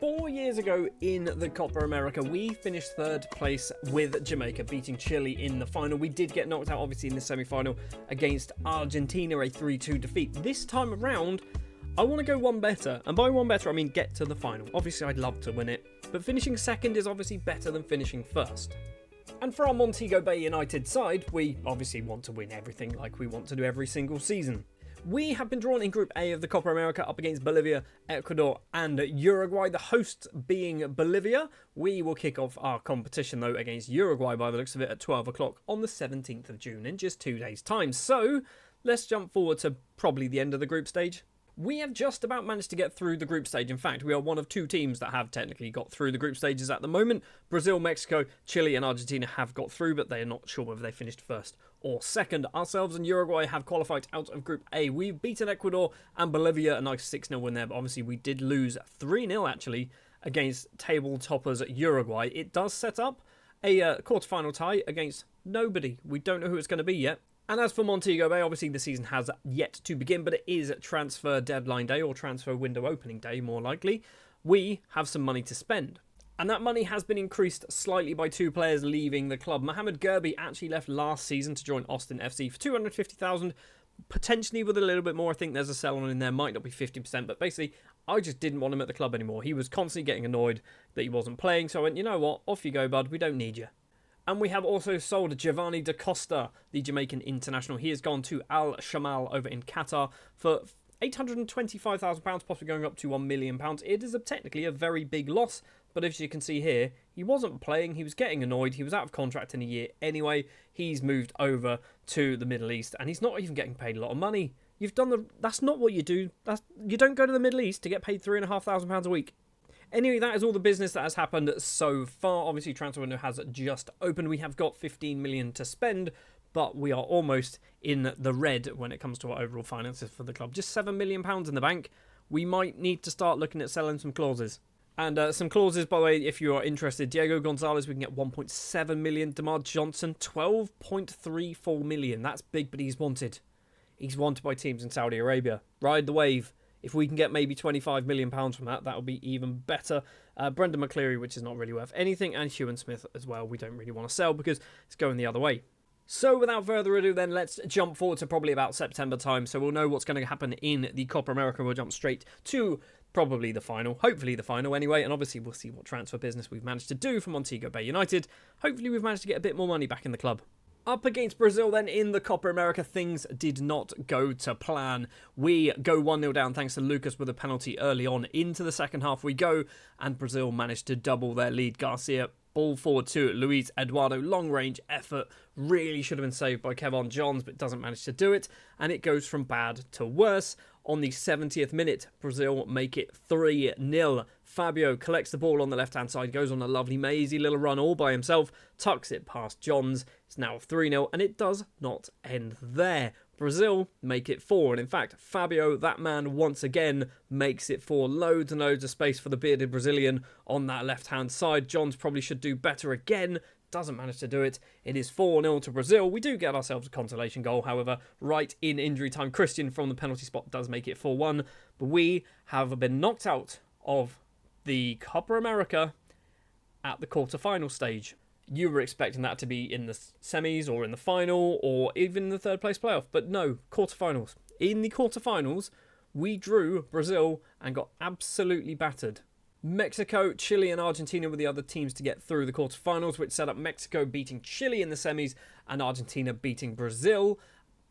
4 years ago in the Copa America, we finished third place with Jamaica, beating Chile in the final. We did get knocked out, obviously, in the semi-final against Argentina, a 3-2 defeat. This time around, I want to go one better. And by one better, I mean get to the final. Obviously, I'd love to win it, but finishing second is obviously better than finishing first. And for our Montego Bay United side, we obviously want to win everything like we want to do every single season. We have been drawn in Group A of the Copa America up against Bolivia, Ecuador and Uruguay, the hosts being Bolivia. We will kick off our competition though against Uruguay by the looks of it at 12 o'clock on the 17th of June in just 2 days' time. So let's jump forward to probably the end of the group stage. We have just about managed to get through the group stage. In fact, we are one of two teams that have technically got through the group stages at the moment. Brazil, Mexico, Chile and Argentina have got through, but they are not sure whether they finished first or second. Ourselves and Uruguay have qualified out of Group A. We've beaten Ecuador and Bolivia, a nice 6-0 win there, but obviously we did lose 3-0 actually against table toppers Uruguay. It does set up a quarterfinal tie against nobody. We don't know who it's going to be yet. And as for Montego Bay, obviously the season has yet to begin, but it is transfer deadline day, or transfer window opening day, more likely. We have some money to spend. And that money has been increased slightly by two players leaving the club. Mohamed Gerbi actually left last season to join Austin FC for $250,000, potentially with a little bit more. I think there's a sell on in there, might not be 50%, but basically I just didn't want him at the club anymore. He was constantly getting annoyed that he wasn't playing, so I went, you know what, off you go, bud, we don't need you. And we have also sold Giovanni da Costa, the Jamaican international. He has gone to Al Shamal over in Qatar for £825,000, possibly going up to £1 million. It is technically a very big loss, but as you can see here, he wasn't playing, he was getting annoyed, he was out of contract in a year anyway. He's moved over to the Middle East, and he's not even getting paid a lot of money. That's not what you do. You don't go to the Middle East to get paid £3,500 a week. Anyway, that is all the business that has happened so far. Obviously, transfer window has just opened. We have got 15 million to spend, but we are almost in the red when it comes to our overall finances for the club. Just £7 million in the bank. We might need to start looking at selling some clauses. And some clauses, by the way, if you are interested. Diego Gonzalez, we can get 1.7 million. Demar Johnson, 12.34 million. That's big, but he's wanted. He's wanted by teams in Saudi Arabia. Ride the wave. If we can get maybe £25 million from that, that would be even better. Brendan McCleary, which is not really worth anything, and Hewan Smith as well, we don't really want to sell because it's going the other way. So without further ado then, let's jump forward to probably about September time, so we'll know what's going to happen in the Copa America. We'll jump straight to probably the final, hopefully the final anyway, and obviously we'll see what transfer business we've managed to do for Montego Bay United. Hopefully we've managed to get a bit more money back in the club. Up against Brazil then in the Copa America, things did not go to plan. We go 1-0 down thanks to Lucas with a penalty early on. Into the second half we go, and Brazil managed to double their lead. Garcia, ball forward to Luis Eduardo, long range effort, really should have been saved by Kevon Johns, but doesn't manage to do it, and it goes from bad to worse. On the 70th minute, Brazil make it 3-0. Fabio collects the ball on the left-hand side, goes on a lovely mazy little run all by himself, tucks it past Johns. It's now 3-0, and it does not end there. Brazil make it 4, and in fact, Fabio, that man, once again makes it 4. Loads and loads of space for the bearded Brazilian on that left-hand side. Johns probably should do better again. Doesn't manage to do it. It is 4-0 to Brazil. We do get ourselves a consolation goal, however, right in injury time. Christian from the penalty spot does make it 4-1, but we have been knocked out of the Copa America at the quarter-final stage. You were expecting that to be in the semis or in the final or even in the third place playoff, but no, quarter-finals. In the quarter-finals, we drew Brazil and got absolutely battered. Mexico, Chile and Argentina were the other teams to get through the quarterfinals, which set up Mexico beating Chile in the semis and Argentina beating Brazil.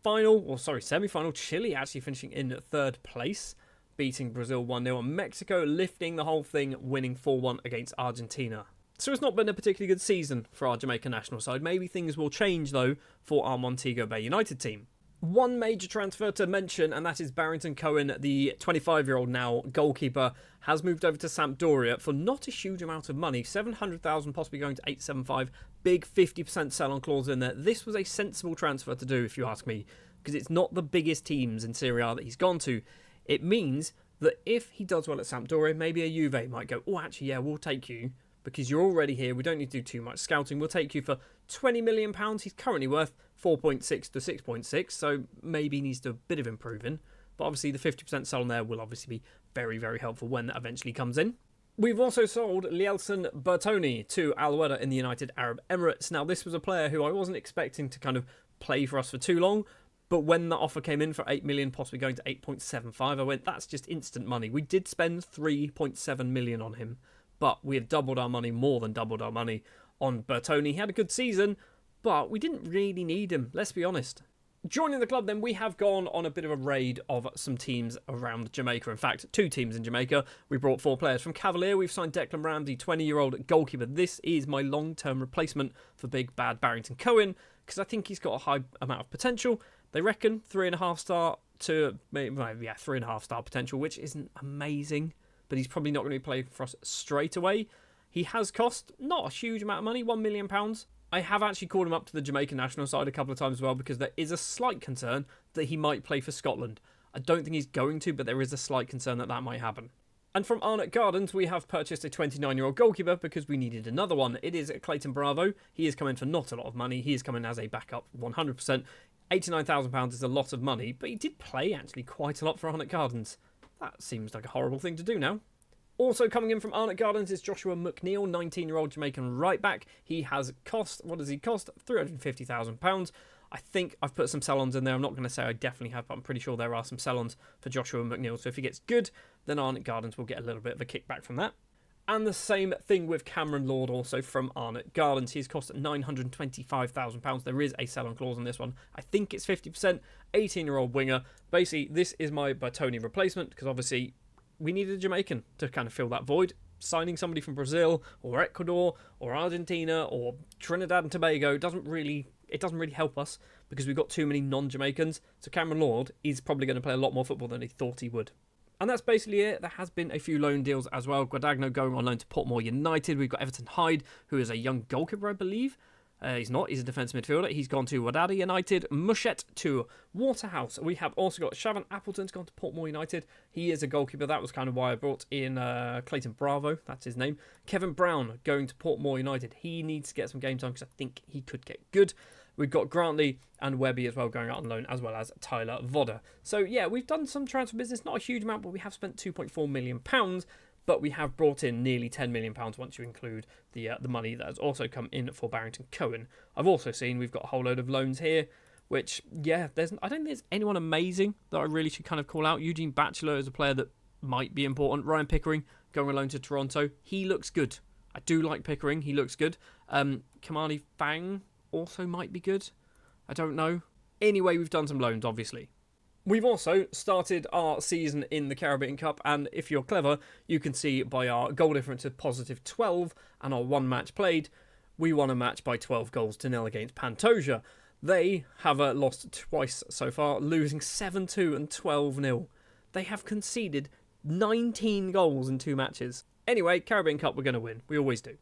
Semi-final, Chile actually finishing in third place, beating Brazil 1-0, and Mexico lifting the whole thing, winning 4-1 against Argentina. So it's not been a particularly good season for our Jamaican national side. Maybe things will change, though, for our Montego Bay United team. One major transfer to mention, and that is Barrington Cohen, the 25-year-old now goalkeeper, has moved over to Sampdoria for not a huge amount of money. $700,000, possibly going to $875,000. Big 50% sell-on clause in there. This was a sensible transfer to do, if you ask me, because it's not the biggest teams in Serie A that he's gone to. It means that if he does well at Sampdoria, maybe a Juve might go, oh, actually, yeah, we'll take you, because you're already here. We don't need to do too much scouting. We'll take you for £20 million. He's currently worth 4.6 to 6.6, so maybe he needs to do a bit of improving. But obviously the 50% sell on there will obviously be very, very helpful when that eventually comes in. We've also sold Lielson Bertoni to Al Wehda in the United Arab Emirates. Now, this was a player who I wasn't expecting to kind of play for us for too long, but when the offer came in for 8 million, possibly going to 8.75, I went, that's just instant money. We did spend 3.7 million on him, but we have doubled our money, more than doubled our money on Bertoni. He had a good season, but we didn't really need him, let's be honest. Joining the club then, we have gone on a bit of a raid of some teams around Jamaica. In fact, 2 teams in Jamaica. We brought 4 players. From Cavalier, we've signed Declan Ramsey, 20-year-old goalkeeper. This is my long-term replacement for big bad Barrington Cohen, because I think he's got a high amount of potential. They reckon 3.5 star to, maybe, 3.5 star potential, which isn't amazing, but he's probably not going to be playing for us straight away. He has cost not a huge amount of money, £1 million. I have actually called him up to the Jamaican national side a couple of times as well, because there is a slight concern that he might play for Scotland. I don't think he's going to, but there is a slight concern that that might happen. And from Arnott Gardens, we have purchased a 29-year-old goalkeeper because we needed another one. It is Clayton Bravo. He is coming for not a lot of money. He is coming as a backup 100%. £89,000 is a lot of money, but he did play actually quite a lot for Arnott Gardens. That seems like a horrible thing to do now. Also coming in from Arnott Gardens is Joshua McNeil, 19-year-old Jamaican right-back. He has cost, what does he cost? £350,000. I think I've put some sell-ons in there. I'm not going to say I definitely have, but I'm pretty sure there are some sell-ons for Joshua McNeil. So if he gets good, then Arnott Gardens will get a little bit of a kickback from that. And the same thing with Cameron Lord, also from Arnott Gardens. He's cost £925,000. There is a sell-on clause on this one. I think it's 50%. 18-year-old winger. Basically, this is my Bertoni replacement, because obviously we needed a Jamaican to kind of fill that void. Signing somebody from Brazil or Ecuador or Argentina or Trinidad and Tobago doesn't really help us, because we've got too many non-Jamaicans. So Cameron Lord is probably going to play a lot more football than he thought he would. And that's basically it. There has been a few loan deals as well. Guadagno going on loan to Portmore United. We've got Everton Hyde, who is a young goalkeeper, I believe. He's not. He's a defensive midfielder. He's gone to Wadada United. Mushet to Waterhouse. We have also got Shavan Appleton's gone to Portmore United. He is a goalkeeper. That was kind of why I brought in Clayton Bravo. That's his name. Kevin Brown going to Portmore United. He needs to get some game time, because I think he could get good. We've got Grantley and Webby as well going out on loan, as well as Tyler Vodder. So yeah, we've done some transfer business. Not a huge amount, but we have spent £2.4 million. But we have brought in nearly £10 million once you include the money that has also come in for Barrington Cohen. I've also seen we've got a whole load of loans here, which, yeah, I don't think there's anyone amazing that I really should kind of call out. Eugene Batchelor is a player that might be important. Ryan Pickering going on loan to Toronto. He looks good. I do like Pickering. He looks good. Kamani Fang also might be good. I don't know. Anyway, we've done some loans, obviously. We've also started our season in the Caribbean Cup, and if you're clever, you can see by our goal difference of positive 12 and our one match played, we won a match by 12 goals to nil against Pantoja. They have lost twice so far, losing 7-2 and 12-0. They have conceded 19 goals in 2 matches. Anyway, Caribbean Cup, we're going to win. We always do.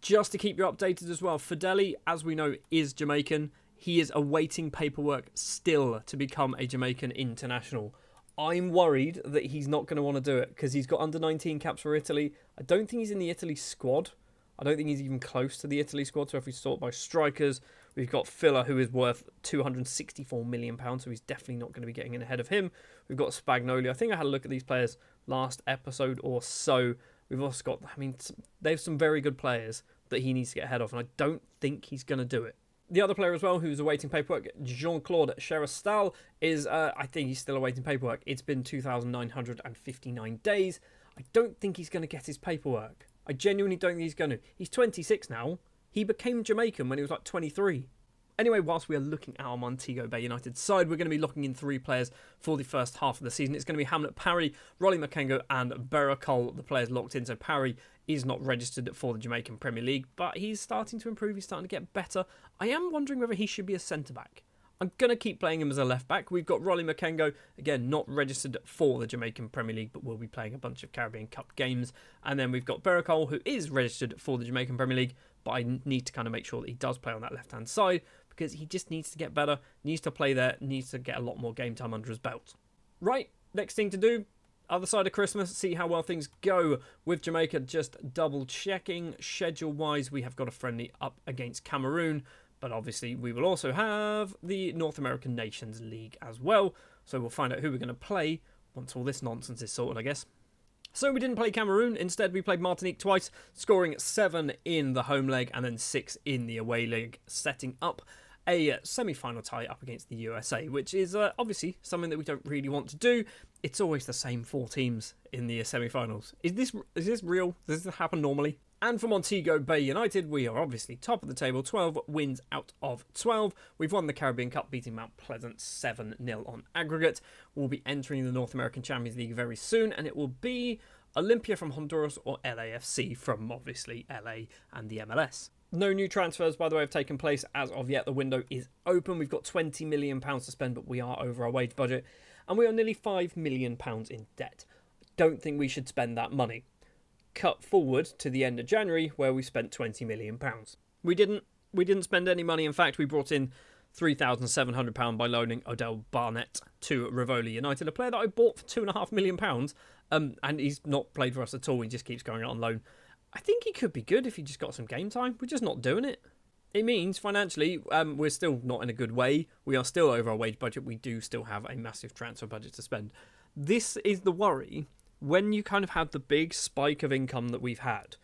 Just to keep you updated as well, Fideli, as we know, is Jamaican. He is awaiting paperwork still to become a Jamaican international. I'm worried that he's not going to want to do it, because he's got under-19 caps for Italy. I don't think he's in the Italy squad. I don't think he's even close to the Italy squad. So if we sort by strikers, we've got Filler, who is worth £264 million, so he's definitely not going to be getting in ahead of him. We've got Spagnoli. I think I had a look at these players last episode or so. We've also got, they have some very good players that he needs to get ahead of, and I don't think he's going to do it. The other player as well who's awaiting paperwork, Jean-Claude Cherastal, is, I think he's still awaiting paperwork. It's been 2,959 days. I don't think he's going to get his paperwork. I genuinely don't think he's going to. He's 26 now. He became Jamaican when he was like 23. Anyway, whilst we are looking at our Montego Bay United side, we're going to be locking in 3 players for the first half of the season. It's going to be Hamlet Parry, Rolly Makengo and Bacolla, the players locked in. So Parry is not registered for the Jamaican Premier League, but he's starting to improve. He's starting to get better. I am wondering whether he should be a centre-back. I'm going to keep playing him as a left-back. We've got Rolly Makengo, again, not registered for the Jamaican Premier League, but will be playing a bunch of Caribbean Cup games. And then we've got Bacolla, who is registered for the Jamaican Premier League, but I need to kind of make sure that he does play on that left-hand side, because he just needs to get better, needs to play there, needs to get a lot more game time under his belt. Right, next thing to do, other side of Christmas, see how well things go with Jamaica. Just double checking schedule-wise, we have got a friendly up against Cameroon, but obviously we will also have the North American Nations League as well, so we'll find out who we're going to play once all this nonsense is sorted, I guess. So we didn't play Cameroon, instead we played Martinique twice, scoring 7 in the home leg and then 6 in the away leg, setting up a semi-final tie up against the USA, which is obviously something that we don't really want to do. It's always the same 4 teams in the semi-finals. Is this real? Does this happen normally? And for Montego Bay United, we are obviously top of the table, 12 wins out of 12. We've won the Caribbean Cup, beating Mount Pleasant 7-0 on aggregate. We'll be entering the North American Champions League very soon, and it will be Olympia from Honduras or LAFC from, obviously, LA and the MLS. No new transfers, by the way, have taken place as of yet. The window is open. We've got £20 million to spend, but we are over our wage budget, and we are nearly £5 million in debt. Don't think we should spend that money. Cut forward to the end of January, where we spent £20 million. We didn't spend any money. In fact, we brought in £3,700 by loaning Odell Barnett to Rivoli United, a player that I bought for £2.5 million, and he's not played for us at all. He just keeps going out on loan. I think he could be good if he just got some game time. We're just not doing it. It means financially, we're still not in a good way. We are still over our wage budget. We do still have a massive transfer budget to spend. This is the worry. When you kind of have the big spike of income that we've had,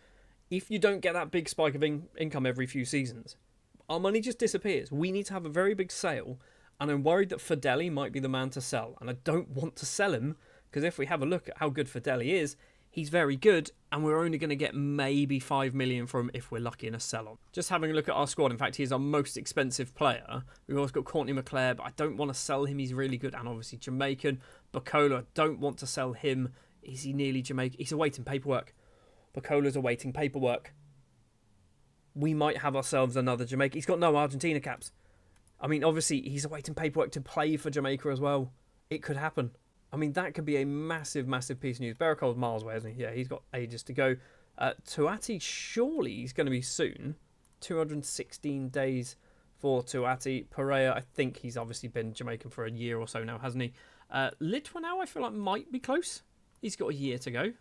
if you don't get that big spike of income every few seasons, our money just disappears. We need to have a very big sale, and I'm worried that Fideli might be the man to sell, and I don't want to sell him, because if we have a look at how good Fideli is, he's very good, and we're only going to get maybe $5 million from him if we're lucky in a sell-on. Just having a look at our squad, in fact, he is our most expensive player. We've also got Courtney McClare, but I don't want to sell him. He's really good, and obviously Jamaican. Bacolla, I don't want to sell him. Is he nearly Jamaican? He's awaiting paperwork. Bacola's awaiting paperwork. We might have ourselves another Jamaica. He's got no Argentina caps. I mean, obviously, he's awaiting paperwork to play for Jamaica as well. It could happen. I mean, that could be a massive, massive piece of news. Baracol's miles away, isn't he? Yeah, he's got ages to go. Tuati, surely he's going to be soon. 216 days for Tuati. Pereira, I think he's obviously been Jamaican for a year or so now, hasn't he? Litwinow, I feel like might be close. He's got a year to go.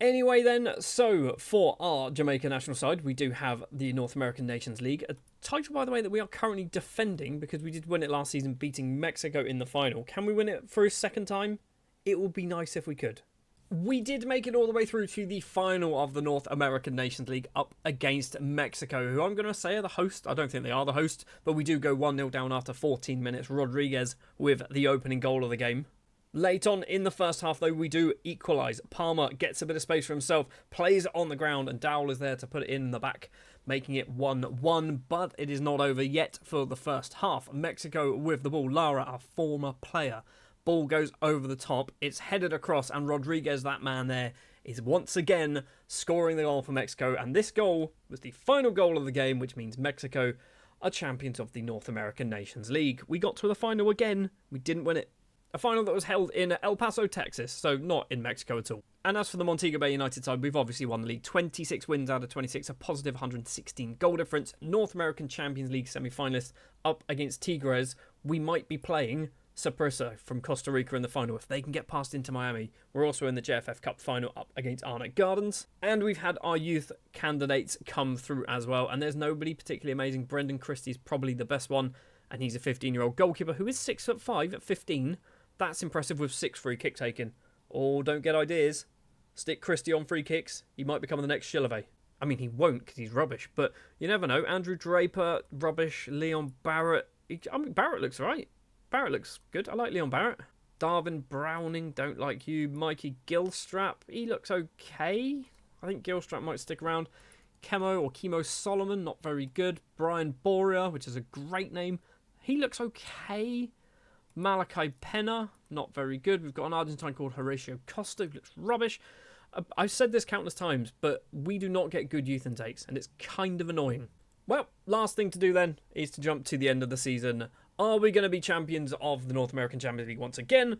Anyway then, so for our Jamaica national side, we do have the North American Nations League. A title, by the way, that we are currently defending because we did win it last season, beating Mexico in the final. Can we win it for a second time? It would be nice if we could. We did make it all the way through to the final of the North American Nations League up against Mexico, who I'm going to say are the host. I don't think they are the host, but we do go 1-0 down after 14 minutes. Rodriguez with the opening goal of the game. Late on in the first half, though, we do equalise. Palmer gets a bit of space for himself, plays it on the ground, and Dowell is there to put it in the back, making it 1-1. But it is not over yet for the first half. Mexico with the ball. Lara, our former player. Ball goes over the top. It's headed across, and Rodriguez, that man there, is once again scoring the goal for Mexico. And this goal was the final goal of the game, which means Mexico are champions of the North American Nations League. We got to the final again. We didn't win it. A final that was held in El Paso, Texas, so not in Mexico at all. And as for the Montego Bay United side, we've obviously won the league. 26 wins out of 26, a positive 116 goal difference. North American Champions League semi-finalists up against Tigres. We might be playing Saprissa from Costa Rica in the final if they can get past into Miami. We're also in the JFF Cup final up against Arnott Gardens. And we've had our youth candidates come through as well. And there's nobody particularly amazing. Brendan Christie's probably the best one. And he's a 15-year-old goalkeeper who is 6'5" at 15. That's impressive with 6 free kick taken. Oh, don't get ideas. Stick Christie on free kicks. He might become the next Shillave. I mean, he won't because he's rubbish. But you never know. Andrew Draper, rubbish. Leon Barrett. Barrett looks right. Barrett looks good. I like Leon Barrett. Darvin Browning, don't like you. Mikey Gilstrap, he looks okay. I think Gilstrap might stick around. Chemo Solomon, not very good. Brian Boria, which is a great name. He looks okay. Malachi Pena, not very good. We've got an Argentine called Horatio Costa, who looks rubbish. I've said this countless times, but we do not get good youth intakes, and it's kind of annoying. Well, last thing to do then is to jump to the end of the season. Are we going to be champions of the North American Champions League once again?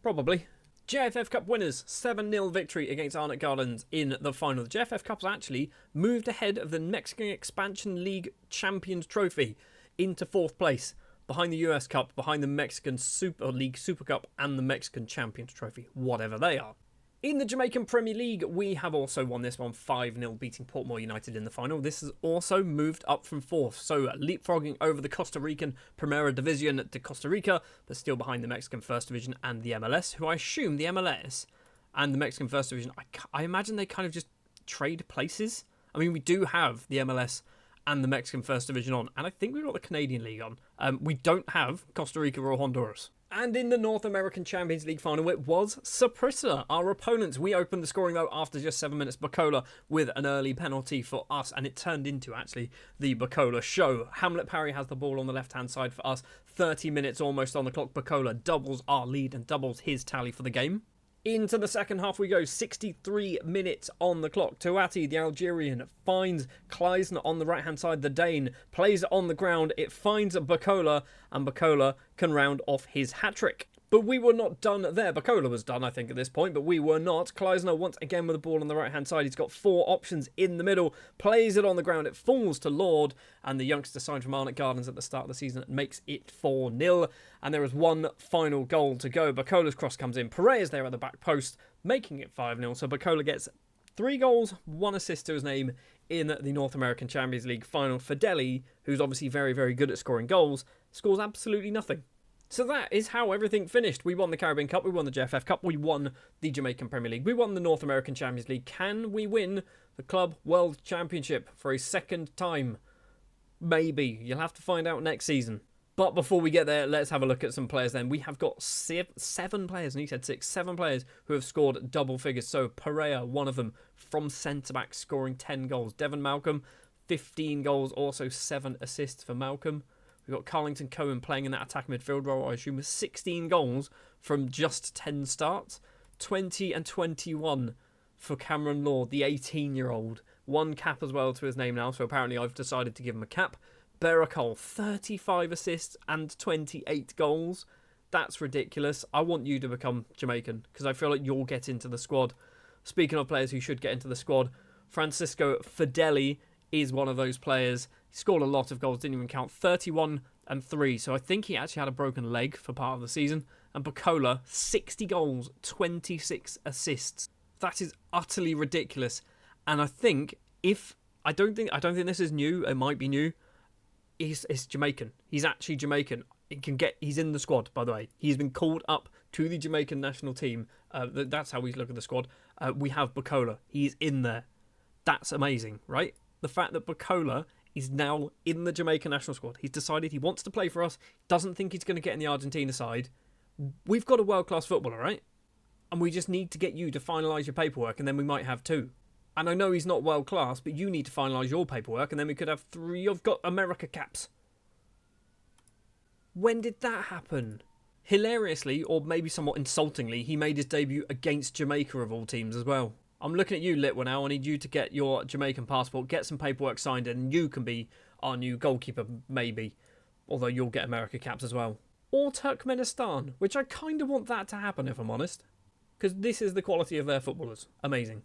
Probably. JFF Cup winners, 7-0 victory against Arnott Gardens in the final. The JFF Cup's actually moved ahead of the Mexican Expansion League Champions Trophy into 4th place, behind the US Cup, behind the Mexican Super League Super Cup, and the Mexican Champions Trophy, whatever they are. In the Jamaican Premier League, we have also won this one 5-0, beating Portmore United in the final. This has also moved up from 4th, so leapfrogging over the Costa Rican Primera Division to Costa Rica, but still behind the Mexican First Division and the MLS, who I assume the MLS and the Mexican First Division, I imagine they kind of just trade places. I mean, we do have the MLS and the Mexican First Division on, and I think we've got the Canadian League on. We don't have Costa Rica or Honduras. And in the North American Champions League final, it was Saprissa, our opponents. We opened the scoring, though, after just 7 minutes. Bacolla with an early penalty for us, and it turned into, actually, the Bacolla show. Hamlet Parry has the ball on the left-hand side for us. 30 minutes almost on the clock. Bacolla doubles our lead and doubles his tally for the game. Into the second half we go, 63 minutes on the clock. Touati, the Algerian, finds Kleisner on the right-hand side. The Dane plays it on the ground. It finds Bacolla, and Bacolla can round off his hat-trick. But we were not done there. Bacolla was done, I think, at this point, but we were not. Kleisner, once again with the ball on the right-hand side. He's got 4 options in the middle. Plays it on the ground. It falls to Lord, and the youngster signed from Arnott Gardens at the start of the season makes it 4-0. And there is one final goal to go. Bacolla's cross comes in. Pereira's there at the back post, making it 5-0. So Bacolla gets 3 goals, 1 assist to his name in the North American Champions League final. Fideli, who's obviously very, very good at scoring goals, scores absolutely nothing. So that is how everything finished. We won the Caribbean Cup, we won the JFF Cup, we won the Jamaican Premier League, we won the North American Champions League. Can we win the Club World Championship for a second time? Maybe. You'll have to find out next season. But before we get there, let's have a look at some players then. We have got 7 players, and he said 6, 7 players who have scored double figures. So Pereira, one of them, from centre-back, scoring 10 goals. Devon Malcolm, 15 goals, also 7 assists for Malcolm. We've got Carlington Cohen playing in that attack midfield role, I assume, with 16 goals from just 10 starts. 20 and 21 for Cameron Lord, the 18-year-old. 1 cap as well to his name now, so apparently I've decided to give him a cap. Bacolla, 35 assists and 28 goals. That's ridiculous. I want you to become Jamaican, because I feel like you'll get into the squad. Speaking of players who should get into the squad, Francisco Fideli is one of those players. He scored a lot of goals, didn't even count, 31 and 3. So I think he actually had a broken leg for part of the season. And Bacolla, 60 goals, 26 assists. That is utterly ridiculous. And I think I don't think this is new. It might be new. It's Jamaican. He's actually Jamaican. He's in the squad, by the way. He's been called up to the Jamaican national team. That's how we look at the squad. We have Bacolla. He's in there. That's amazing, right? The fact that Bacolla is now in the Jamaican national squad. He's decided he wants to play for us. Doesn't think he's going to get in the Argentina side. We've got a world-class footballer, right? And we just need to get you to finalise your paperwork, and then we might have 2. And I know he's not world-class, but you need to finalise your paperwork, and then we could have 3. You've got America caps. When did that happen? Hilariously, or maybe somewhat insultingly, he made his debut against Jamaica of all teams as well. I'm looking at you, Litwa, now. I need you to get your Jamaican passport, get some paperwork signed, and you can be our new goalkeeper, maybe. Although you'll get America caps as well. Or Turkmenistan, which I kind of want that to happen, if I'm honest. Because this is the quality of their footballers. Amazing.